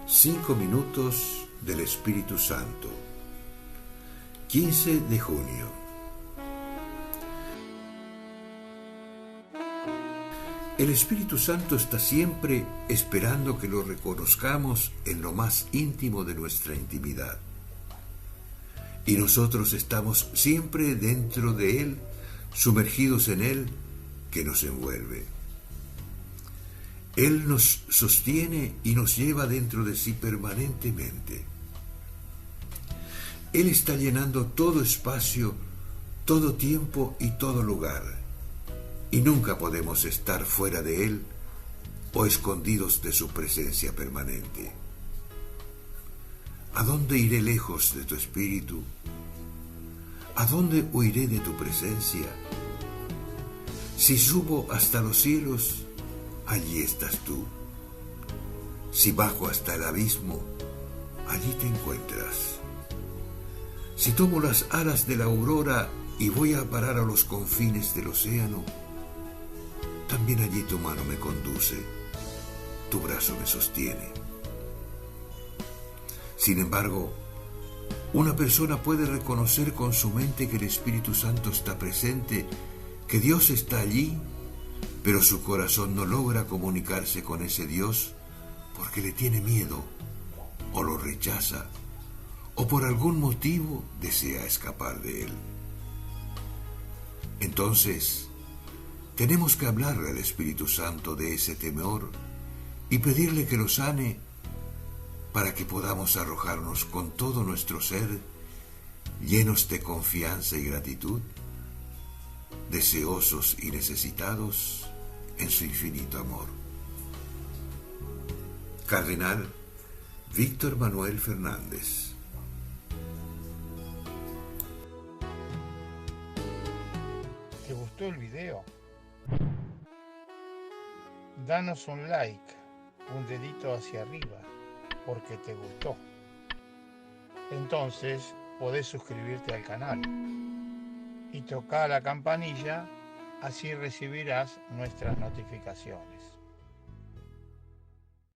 5 minutos del Espíritu Santo. 15 de junio. El Espíritu Santo está siempre esperando que lo reconozcamos en lo más íntimo de nuestra intimidad. Y nosotros estamos siempre dentro de Él, sumergidos en Él, que nos envuelve. Él nos sostiene y nos lleva dentro de sí permanentemente. Él está llenando todo espacio, todo tiempo y todo lugar, y nunca podemos estar fuera de Él o escondidos de su presencia permanente. ¿A dónde iré lejos de tu espíritu? ¿A dónde huiré de tu presencia? Si subo hasta los cielos, allí estás tú. Si bajo hasta el abismo, allí te encuentras. Si tomo las alas de la aurora y voy a parar a los confines del océano, también allí tu mano me conduce, tu brazo me sostiene. Sin embargo, una persona puede reconocer con su mente que el Espíritu Santo está presente, que Dios está allí, pero su corazón no logra comunicarse con ese Dios porque le tiene miedo, o lo rechaza, o por algún motivo desea escapar de él. Entonces, tenemos que hablarle al Espíritu Santo de ese temor y pedirle que lo sane para que podamos arrojarnos con todo nuestro ser, llenos de confianza y gratitud, deseosos y necesitados en su infinito amor. Cardenal Víctor Manuel Fernández. ¿Te gustó el video? Danos un like, un dedito hacia arriba, porque te gustó. Entonces podés suscribirte al canal y tocar la campanilla, así recibirás nuestras notificaciones.